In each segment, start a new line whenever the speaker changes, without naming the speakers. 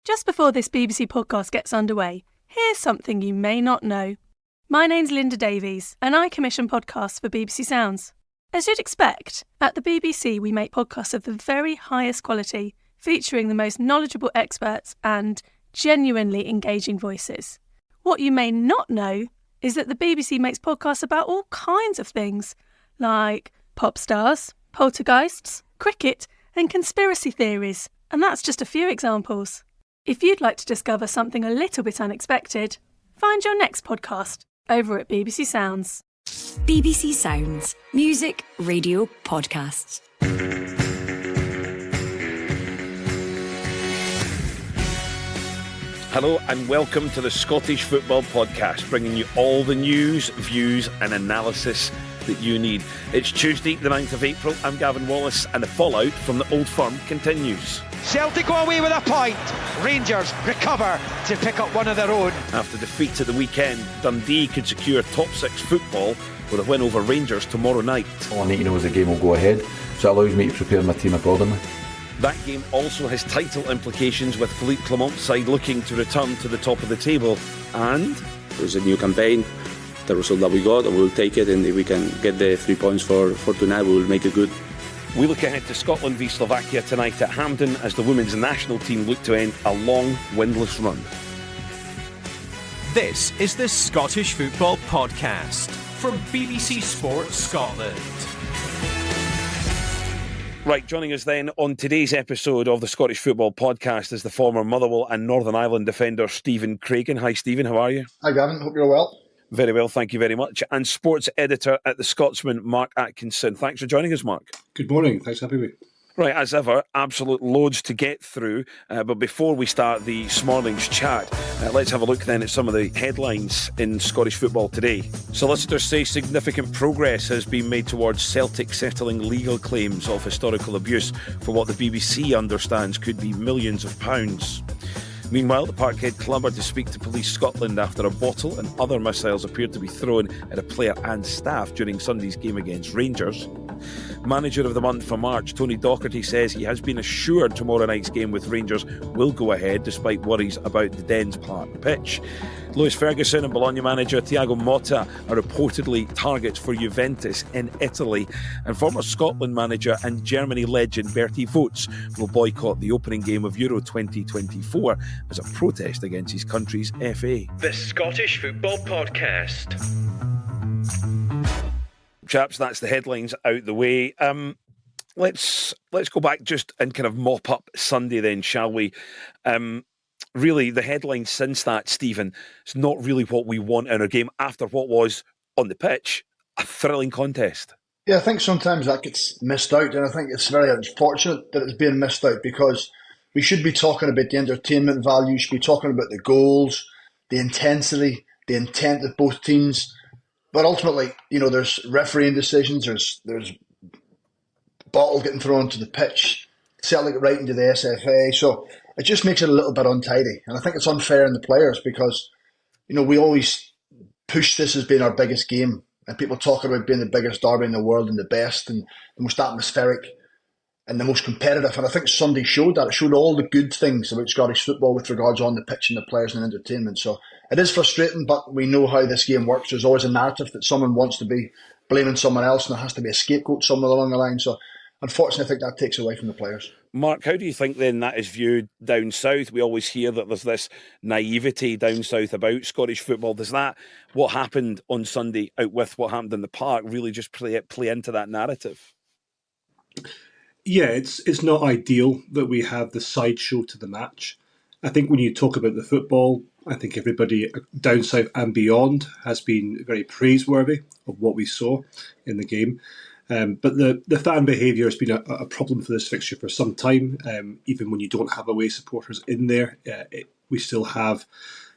Just before this BBC podcast gets underway, here's something you may not know. My name's Linda Davies, and I commission podcasts for BBC Sounds. As you'd expect, at the BBC we make podcasts of the very highest quality, featuring the most knowledgeable experts and genuinely engaging voices. What you may not know is that the BBC makes podcasts about all kinds of things, like pop stars, poltergeists, cricket, and conspiracy theories, and that's just a few examples. If you'd like to discover something a little bit unexpected, find your next podcast over at BBC Sounds.
BBC Sounds. Music, radio, podcasts.
Hello and welcome to the Scottish Football Podcast, bringing you all the news, views and analysis that you need. It's Tuesday, the 9th of April. I'm Gavin Wallace and the fallout from the Old Firm continues.
Celtic go away with a point. Rangers recover to pick up one of their own.
After defeat at the weekend, Dundee could secure top six football with a win over Rangers tomorrow night.
All I need to know is the game will go ahead, so it allows me to prepare my team accordingly.
That game also has title implications, with Philippe Clement's side looking to return to the top of the table. And
it was a new campaign. The result that we got, we'll take it, and if we can get the 3 points for tonight, we will make it good.
We look ahead to Scotland v Slovakia tonight at Hampden as the women's national team look to end a long, windless run.
This is the Scottish Football Podcast from BBC Sports Scotland.
Right, joining us then on today's episode of the Scottish Football Podcast is the former Motherwell and Northern Ireland defender Stephen Craigan. Hi Stephen, how are you?
Hi Gavin, hope you're well.
Very well, thank you very much. And sports editor at The Scotsman, Mark Atkinson. Thanks for joining us, Mark.
Good morning, thanks for having me.
Right, as ever, absolute loads to get through. But before we start this morning's chat, let's have a look then at some of the headlines in Scottish football today. Solicitors say significant progress has been made towards Celtic settling legal claims of historical abuse for what the BBC understands could be millions of pounds. Meanwhile, the Parkhead Club are to speak to Police Scotland after a bottle and other missiles appeared to be thrown at a player and staff during Sunday's game against Rangers. Manager of the month for March, Tony Docherty, says he has been assured tomorrow night's game with Rangers will go ahead despite worries about the Dens Park pitch. Lewis Ferguson and Bologna manager Thiago Motta are reportedly targets for Juventus in Italy, and former Scotland manager and Germany legend Bertie Vogts will boycott the opening game of Euro 2024 as a protest against his country's FA.
The Scottish Football Podcast.
Chaps, that's the headlines out the way. Let's go back just and kind of mop up Sunday then, shall we? Really, the headlines since that, Stephen, it's not really what we want in our game after what was, on the pitch, a thrilling contest.
Yeah, I think sometimes that gets missed out, and I think it's very unfortunate that it's being missed out, because we should be talking about the entertainment value, we should be talking about the goals, the intensity, the intent of both teams. But ultimately, you know, there's refereeing decisions, there's bottle getting thrown to the pitch, Celtic right into the SFA, so it just makes it a little bit untidy. And I think it's unfair on the players because, you know, we always push this as being our biggest game, and people talk about being the biggest derby in the world and the best and the most atmospheric and the most competitive. And I think Sunday showed that. It showed all the good things about Scottish football with regards on the pitch and the players and entertainment. So it is frustrating, but we know how this game works. There's always a narrative that someone wants to be blaming someone else, and there has to be a scapegoat somewhere along the line. So unfortunately, I think that takes away from the players.
Mark, how do you think then that is viewed down south? We always hear that there's this naivety down south about Scottish football. Does that, what happened on Sunday out with what happened in the park, really just play into that narrative?
Yeah, it's not ideal that we have the sideshow to the match. I think when you talk about the football, I think everybody down south and beyond has been very praiseworthy of what we saw in the game. But the fan behaviour has been a problem for this fixture for some time. Even when you don't have away supporters in there, we still have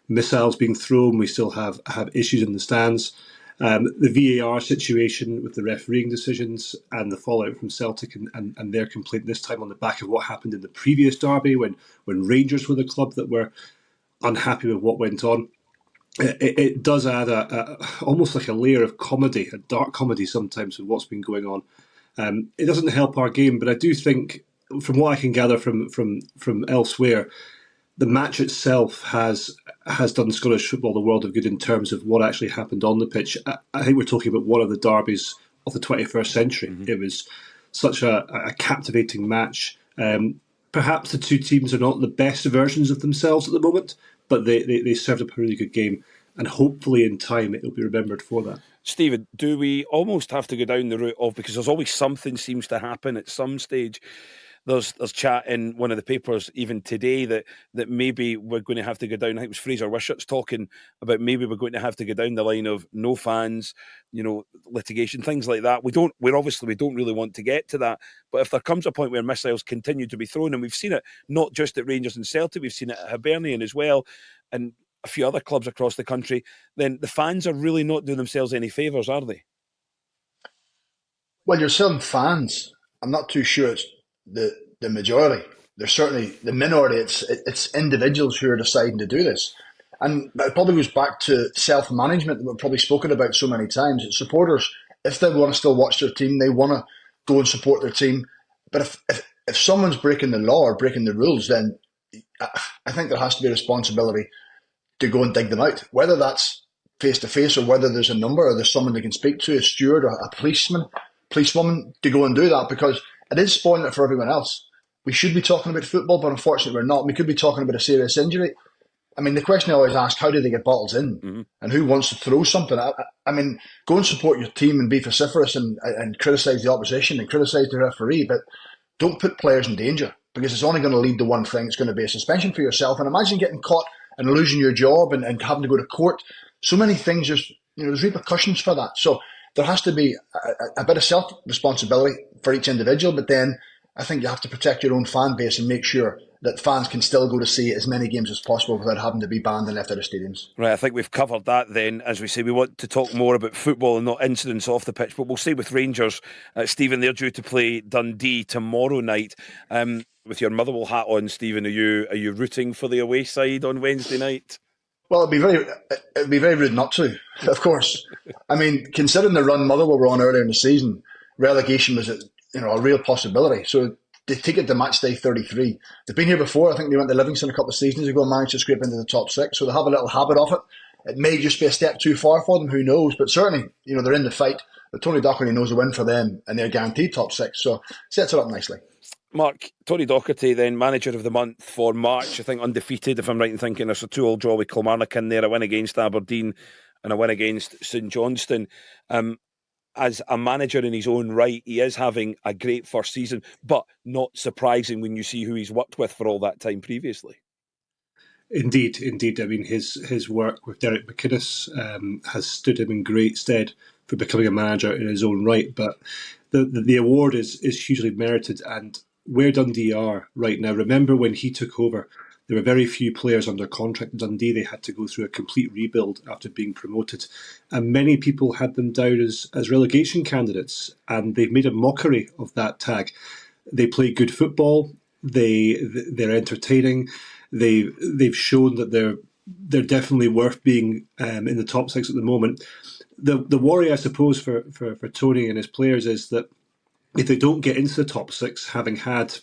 missiles being thrown. We still have issues in the stands. The VAR situation with the refereeing decisions and the fallout from Celtic and their complaint this time on the back of what happened in the previous derby when Rangers were the club that were unhappy with what went on. It does add almost like a layer of comedy, a dark comedy sometimes with what's been going on. It doesn't help our game, but I do think, from what I can gather from elsewhere, the match itself has done Scottish football the world of good in terms of what actually happened on the pitch. I think we're talking about one of the derbies of the 21st century. Mm-hmm. It was such a captivating match. Perhaps the two teams are not the best versions of themselves at the moment, but they served up a really good game, and hopefully in time it will be remembered for that.
Stephen, do we almost have to go down the route of, because there's always something seems to happen at some stage, there's chat in one of the papers even today that maybe we're going to have to go down, I think it was Fraser Wishart's talking about maybe we're going to have to go down the line of no fans, litigation, things like that. We don't really want to get to that, but if there comes a point where missiles continue to be thrown, and we've seen it not just at Rangers and Celtic, we've seen it at Hibernian as well, and a few other clubs across the country, then the fans are really not doing themselves any favours, are they?
Well, you're saying fans. I'm not too sure it's the majority. There's certainly the minority. It's individuals who are deciding to do this. And it probably goes back to self-management that we've probably spoken about so many times. It's supporters, if they want to still watch their team, they want to go and support their team. But if someone's breaking the law or breaking the rules, then I think there has to be a responsibility to go and dig them out. Whether that's face-to-face or whether there's a number or there's someone they can speak to, a steward or a policewoman, to go and do that, because it is spoiling it for everyone else. We should be talking about football, but unfortunately we're not. We could be talking about a serious injury. I mean, the question I always ask, how do they get bottles in? Mm-hmm. And who wants to throw something? I mean, go and support your team and be vociferous and criticise the opposition and criticise the referee, but don't put players in danger, because it's only going to lead to one thing. It's going to be a suspension for yourself. And imagine getting caught and losing your job and having to go to court. So many things, there's repercussions for that. So there has to be a bit of self-responsibility for each individual, but then I think you have to protect your own fan base and make sure that fans can still go to see as many games as possible without having to be banned and left out of stadiums.
Right, I think we've covered that then. As we say, we want to talk more about football and not incidents off the pitch, but we'll stay with Rangers. Stephen, they're due to play Dundee tomorrow night. With your Motherwell hat on, Stephen, are you rooting for the away side on Wednesday night?
Well, it'd be very rude not to, of course. I mean, considering the run Motherwell were on earlier in the season, relegation was a real possibility. So they take it to match day 33. They've been here before. I think they went to Livingston a couple of seasons ago and managed to scrape into the top six. So they have a little habit of it. It may just be a step too far for them. Who knows? But certainly, they're in the fight. But Tony Docherty knows a win for them, and they're guaranteed top six. So sets it up nicely.
Mark, Tony Docherty then manager of the month for March, I think undefeated, if I'm right in thinking. There's a 2-2 draw with Kilmarnock in there, a win against Aberdeen and a win against St Johnstone. As a manager in his own right, he is having a great first season, but not surprising when you see who he's worked with for all that time previously.
Indeed. I mean, his work with Derek McInnes has stood him in great stead for becoming a manager in his own right. But the award is hugely merited, and where Dundee are right now, remember when he took over, there were very few players under contract in Dundee. They had to go through a complete rebuild after being promoted. And many people had them down as relegation candidates. And they've made a mockery of that tag. They play good football. They're entertaining. They've shown that they're definitely worth being in the top six at the moment. The worry, I suppose, for Tony and his players is that if they don't get into the top six, having had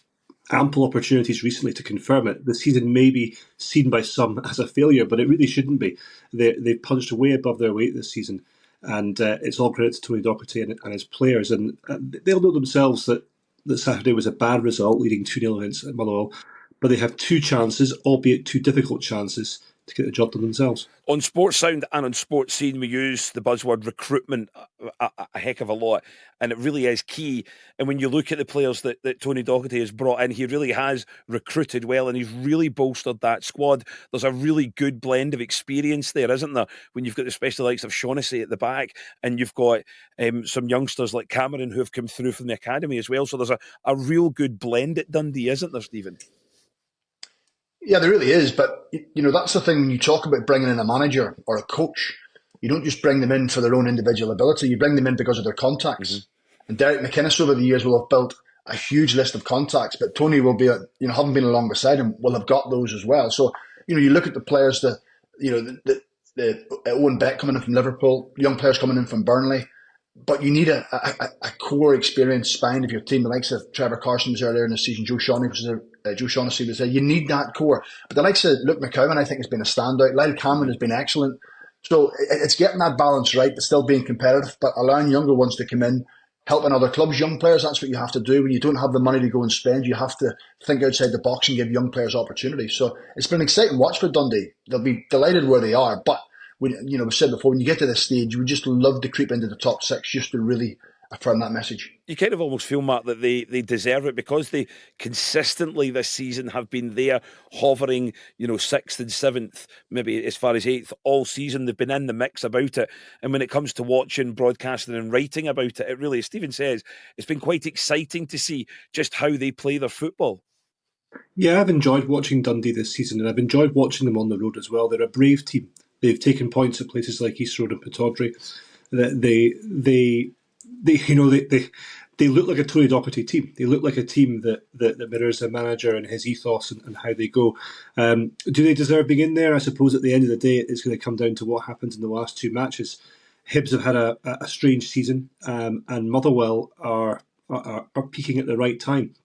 ample opportunities recently to confirm it, the season may be seen by some as a failure, but it really shouldn't be. They've punched way above their weight this season, and it's all credit to Tony Docherty and his players. And they'll know themselves that Saturday was a bad result, leading 2-0 against Motherwell, but they have two chances, albeit two difficult chances, to get the job done themselves. On
Sports Sound and on Sports Scene, we use the buzzword recruitment a heck of a lot, and it really is key. And when you look at the players that Tony Docherty has brought in, he really has recruited well, and he's really bolstered that squad. There's a really good blend of experience there, isn't there? When you've got the special likes of Shaughnessy at the back, and you've got some youngsters like Cameron who have come through from the academy as well. So there's a real good blend at Dundee, isn't there, Stephen?
Yeah, there really is. But, that's the thing when you talk about bringing in a manager or a coach. You don't just bring them in for their own individual ability. You bring them in because of their contacts. Mm-hmm. And Derek McInnes over the years will have built a huge list of contacts. But Tony will be, having been along beside him, will have got those as well. So, you look at the players, the Owen Beck coming in from Liverpool, young players coming in from Burnley. But you need a core experienced spine of your team. The likes of Trevor Carson was earlier in the season, Joe Shawnee was Joe Shaughnessy was there. You need that core. But the likes of Luke McCowan, I think, has been a standout. Lyle Cameron has been excellent. So it's getting that balance right, but still being competitive, but allowing younger ones to come in, helping other clubs, young players. That's what you have to do. When you don't have the money to go and spend, you have to think outside the box and give young players opportunities. So it's been an exciting watch for Dundee. They'll be delighted where they are, but we said before, when you get to this stage, we just love to creep into the top six just to really affirm that message.
You kind of almost feel, Matt, that they deserve it because they consistently this season have been there, hovering, 6th and 7th, maybe as far as 8th all season. They've been in the mix about it. And when it comes to watching, broadcasting and writing about it, it really, as Stephen says, it's been quite exciting to see just how they play their football.
Yeah, I've enjoyed watching Dundee this season, and I've enjoyed watching them on the road as well. They're a brave team. They've taken points at places like East Road and Pittodrie. They look like a Tony Docherty team. They look like a team that mirrors their manager and his ethos and how they go. Do they deserve being in there? I suppose at the end of the day, it's going to come down to what happens in the last two matches. Hibs have had a strange season, and Motherwell are peaking at the right time.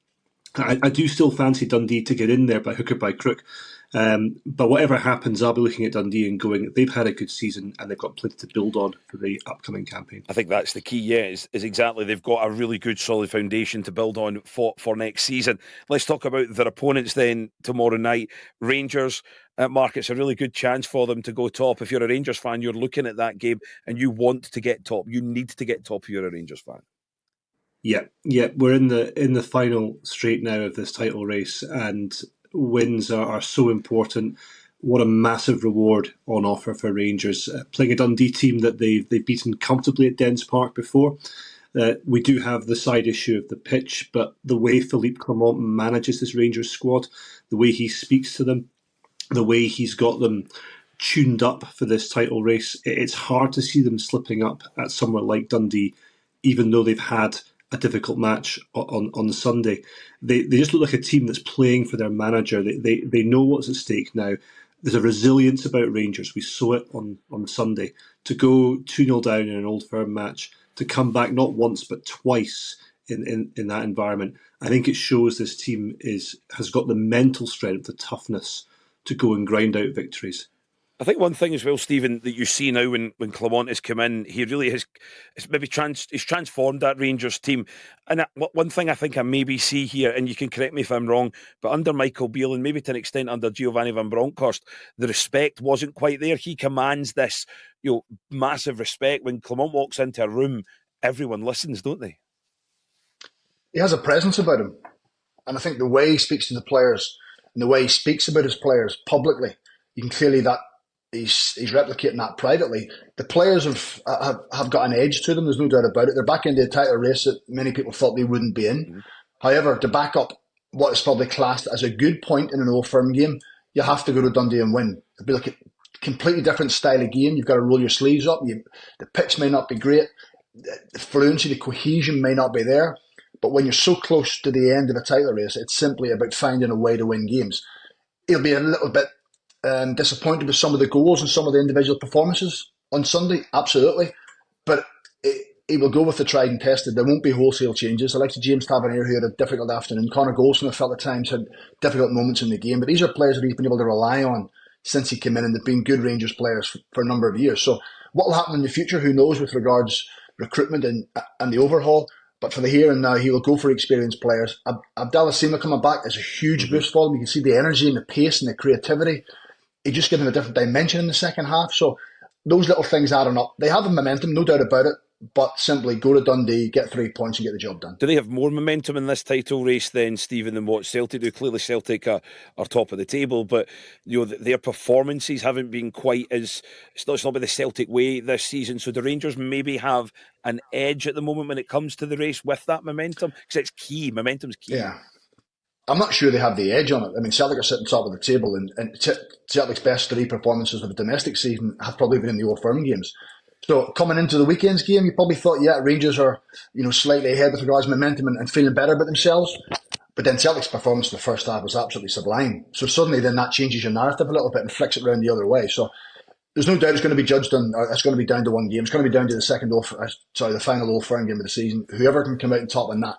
I do still fancy Dundee to get in there by hook or by crook. But whatever happens, I'll be looking at Dundee and going, they've had a good season and they've got plenty to build on for the upcoming campaign.
I think that's the key, is exactly they've got a really good solid foundation to build on for next season. Let's talk about their opponents then tomorrow night. Rangers, Mark, it's a really good chance for them to go top. If you're a Rangers fan, you're looking at that game and you want to get top. You need to get top if you're a Rangers fan.
Yeah, we're in the final straight now of this title race, and wins are so important. What a massive reward on offer for Rangers. Playing a Dundee team that they've beaten comfortably at Dens Park before. We do have the side issue of the pitch, but the way Philippe Clement manages this Rangers squad, the way he speaks to them, the way he's got them tuned up for this title race, it's hard to see them slipping up at somewhere like Dundee, even though they've had a difficult match on Sunday. They just look like a team that's playing for their manager. They know what's at stake now. There's a resilience about Rangers. We saw it on Sunday. To go 2-0 down in an Old Firm match, to come back not once but twice in that environment, I think it shows this team has got the mental strength, the toughness to go and grind out victories.
I think one thing as well, Stephen, that you see now when Clement has come in, he really has maybe he's transformed that Rangers team. And one thing I think I maybe see here, and you can correct me if I'm wrong, but under Michael Beale and maybe to an extent under Giovanni van Bronckhorst, the respect wasn't quite there. He commands this, massive respect. When Clement walks into a room, everyone listens, don't they?
He has a presence about him. And I think the way he speaks to the players and the way he speaks about his players publicly, you can clearly that he's replicating that privately. The players have got an edge to them, there's no doubt about it. They're back into a title race that many people thought they wouldn't be in. Mm-hmm. However, to back up what is probably classed as a good point in an Old Firm game, you have to go to Dundee and win. It'll be like a completely different style of game. You've got to roll your sleeves up. The pitch may not be great. The fluency, the cohesion may not be there. But when you're so close to the end of a title race, it's simply about finding a way to win games. He'll be a little bit disappointed with some of the goals and some of the individual performances on Sunday, absolutely. But he will go with the tried and tested. There won't be wholesale changes. The likes of James Tavernier, who had a difficult afternoon. Connor Goldsmith felt at times had difficult moments in the game. But these are players that he's been able to rely on since he came in, and they've been good Rangers players for a number of years. So what will happen in the future, who knows, with regards recruitment and the overhaul. But for the here and now, he will go for experienced players. Abdallah Sima coming back is a huge boost for him. You can see the energy and the pace and the creativity. He just given a different dimension in the second half. So those little things adding up. They have a momentum, no doubt about it, but simply go to Dundee, get 3 points and get the job done. Do
they have more momentum in this title race then, Stephen, than what Celtic do? Clearly Celtic are top of the table, but their performances haven't been quite as... It's not by the Celtic way this season, so the Rangers maybe have an edge at the moment when it comes to the race with that momentum? Because it's key, momentum's key.
Yeah. I'm not sure they have the edge on it. I mean, Celtic are sitting top of the table, and Celtic's best 3 performances of the domestic season have probably been in the Old Firm games. So coming into the weekend's game, you probably thought, Rangers are slightly ahead with regards to momentum and feeling better about themselves. But then Celtic's performance in the first half was absolutely sublime. So suddenly then that changes your narrative a little bit and flicks it around the other way. So there's no doubt it's going to be judged on, or it's going to be down to one game. It's going to be down to the final Old Firm game of the season. Whoever can come out on top in that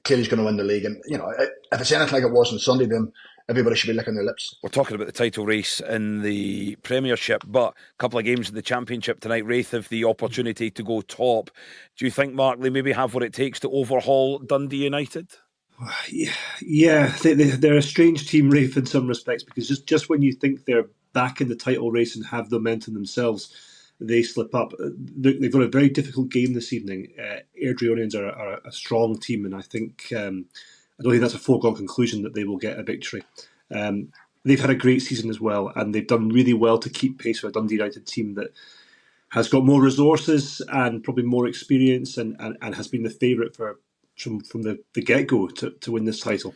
clearly he's going to win the league. And, if it's anything like it was on Sunday, then everybody should be licking their lips.
We're talking about the title race in the Premiership, but a couple of games in the Championship tonight. Wraith have the opportunity to go top. Do you think, Mark, they maybe have what it takes to overhaul Dundee United?
Yeah, they're a strange team, Wraith, in some respects, because just when you think they're back in the title race and have the momentum themselves, they slip up. They've got a very difficult game this evening. Airdrieonians are a strong team, and I think I don't think that's a foregone conclusion that they will get a victory. They've had a great season as well, and they've done really well to keep pace with a Dundee United team that has got more resources and probably more experience, and has been the favourite from the get-go to win this title.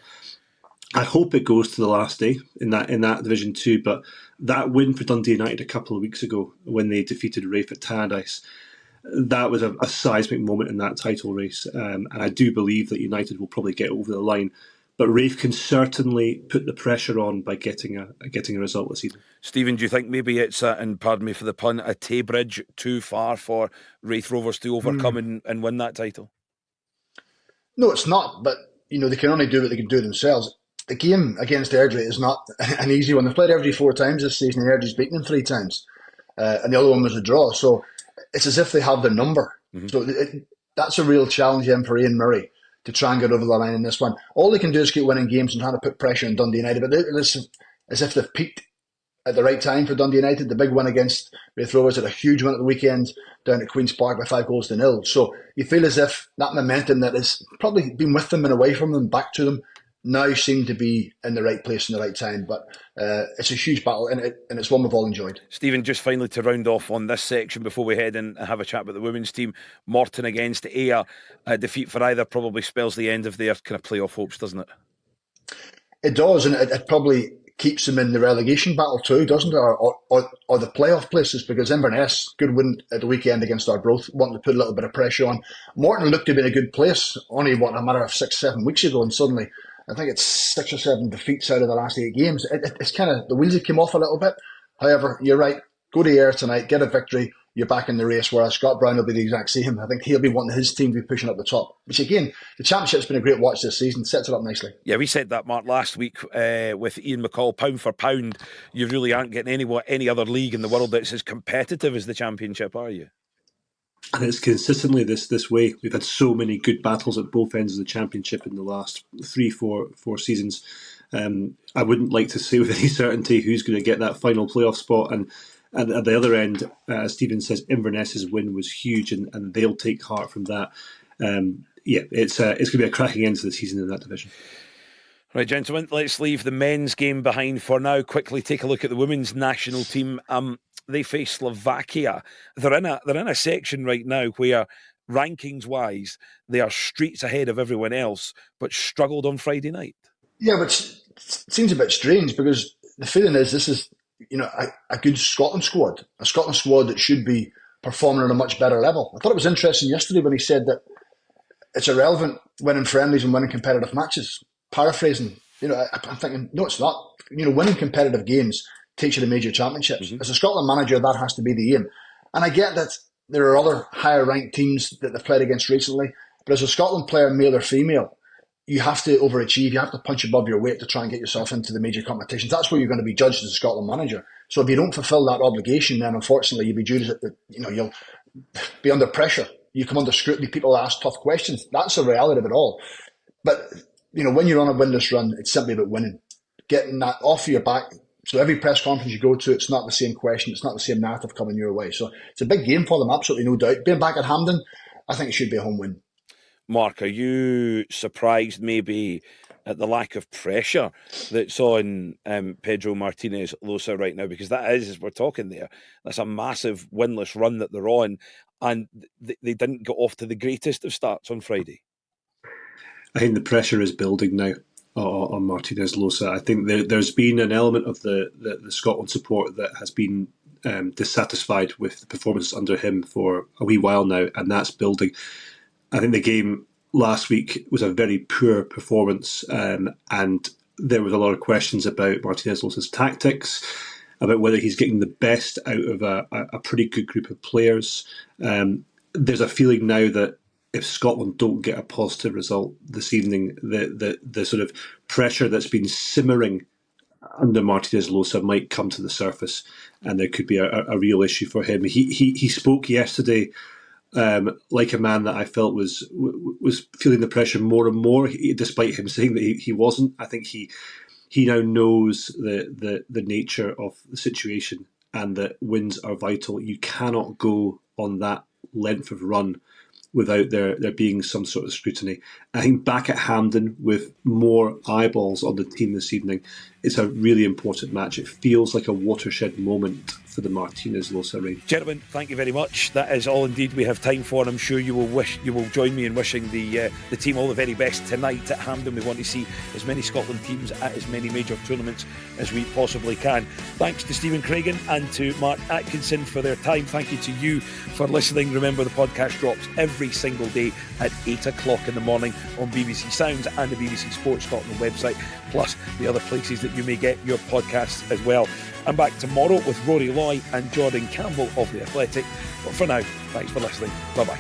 I hope it goes to the last day in that Division 2, but that win for Dundee United a couple of weeks ago when they defeated Wraith at Tannadice, that was a seismic moment in that title race, and I do believe that United will probably get over the line, but Wraith can certainly put the pressure on by getting a result this season.
Stephen, do you think maybe it's, and pardon me for the pun, a Tay bridge too far for Wraith Rovers to overcome and win that title?
No, it's not, but they can only do what they can do themselves. The game against Airdrie is not an easy one. They've played Airdrie 4 times this season, and Airdrie's beaten them 3 times, and the other one was a draw. So it's as if they have the number. Mm-hmm. So that's a real challenge then for Ian Murray to try and get over the line in this one. All they can do is keep winning games and trying to put pressure on Dundee United, but it's as if they've peaked at the right time for Dundee United. The big win against Wraith Rovers, had a huge win at the weekend down at Queen's Park by 5-0. So you feel as if that momentum that has probably been with them and away from them, back to them, now seem to be in the right place in the right time. But it's a huge battle, and it's one we've all enjoyed.
Stephen, just finally to round off on this section before we head in and have a chat about the women's team, Morton against Ayr, a defeat for either probably spells the end of their kind of playoff hopes, doesn't it?
It does, and it probably keeps them in the relegation battle too, doesn't it? Or the playoff places, because Inverness, good win at the weekend against Arbroath, wanting to put a little bit of pressure on. Morton looked to be in a good place only, a matter of 6-7 weeks ago, and suddenly I think it's 6 or 7 defeats out of the last 8 games. It's kind of, the wheels have come off a little bit. However, you're right, go to Ayr tonight, get a victory, you're back in the race, whereas Scott Brown will be the exact same. I think he'll be wanting his team to be pushing up the top. Which again, the Championship's been a great watch this season, sets it up nicely.
Yeah, we said that, Mark, last week with Ian McCall, pound for pound, you really aren't getting any other league in the world that's as competitive as the Championship, are you?
And it's consistently this way. We've had so many good battles at both ends of the Championship in the last 3-4 seasons. I wouldn't like to say with any certainty who's going to get that final playoff spot. And at the other end, as Stephen says, Inverness's win was huge, and they'll take heart from that. It's going to be a cracking end to the season in that division.
Right, gentlemen, let's leave the men's game behind for now. Quickly take a look at the women's national team. They face Slovakia. They're in a section right now where, rankings-wise, they are streets ahead of everyone else, but struggled on Friday night.
Yeah, which seems a bit strange, because the feeling is this is a good Scotland squad, a Scotland squad that should be performing at a much better level. I thought it was interesting yesterday when he said that it's irrelevant winning friendlies and winning competitive matches. Paraphrasing, I'm thinking, no, it's not. Winning competitive games takes you to major championships. Mm-hmm. As a Scotland manager, that has to be the aim. And I get that there are other higher ranked teams that they've played against recently, but as a Scotland player, male or female, you have to overachieve. You have to punch above your weight to try and get yourself into the major competitions. That's where you're going to be judged as a Scotland manager. So if you don't fulfil that obligation, then unfortunately you'll be judged you'll be under pressure. You come under scrutiny. People ask tough questions. That's the reality of it all. But when you're on a winless run, it's simply about winning, getting that off your back. So every press conference you go to, it's not the same question. It's not the same narrative coming your way. So it's a big game for them, absolutely no doubt. Being back at Hampden, I think it should be a home win.
Mark, are you surprised maybe at the lack of pressure that's on Pedro Martinez Losa right now? Because that is, as we're talking there, that's a massive winless run that they're on, and they didn't get off to the greatest of starts on Friday.
I think the pressure is building now on Martinez Losa. I think there's been an element of the Scotland support that has been dissatisfied with the performance under him for a wee while now, and that's building. I think the game last week was a very poor performance, and there was a lot of questions about Martinez Losa's tactics, about whether he's getting the best out of a pretty good group of players. There's a feeling now that if Scotland don't get a positive result this evening, the sort of pressure that's been simmering under Martinez Losa might come to the surface, and there could be a real issue for him. He spoke yesterday like a man that I felt was feeling the pressure more and more, despite him saying that he wasn't. I think he now knows the nature of the situation and that wins are vital. You cannot go on that length of run without there being some sort of scrutiny. I think back at Hampden with more eyeballs on the team this evening, it's a really important match. It feels like a watershed moment for the Martinez Losa reign.
Gentlemen, thank you very much. That is all indeed we have time for. I'm sure you will join me in wishing the team all the very best tonight at Hampden. We want to see as many Scotland teams at as many major tournaments as we possibly can. Thanks to Stephen Craigan and to Mark Atkinson for their time. Thank you to you for listening. Remember, the podcast drops every single day at 8 o'clock in the morning on BBC Sounds and the BBC Sports Scotland website, plus the other places that you may get your podcasts as well. I'm back tomorrow with Rory Loy and Jordan Campbell of The Athletic. But for now, thanks for listening. Bye-bye.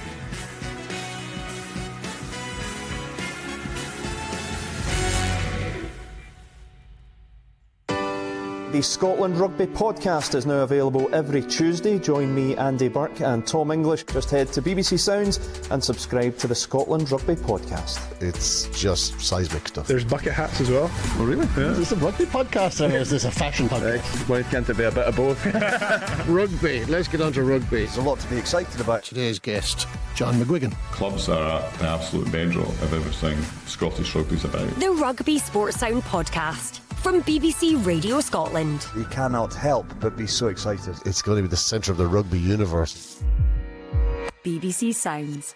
The Scotland Rugby podcast is now available every Tuesday. Join me, Andy Burke and Tom English. Just head to BBC Sounds and subscribe to the Scotland Rugby podcast.
It's just seismic stuff.
There's bucket hats as well.
Oh, really? Yeah. Is this a rugby podcast or is this a fashion podcast?
Why can't it be a bit of both?
Rugby. Let's get on to rugby.
There's a lot to be excited about.
Today's guest, John McGuigan.
Clubs are at the absolute bedrock of everything Scottish rugby's about.
The Rugby Sports Sound podcast from BBC Radio Scotland.
You cannot help but be so excited.
It's going to be the centre of the rugby universe.
BBC Sounds.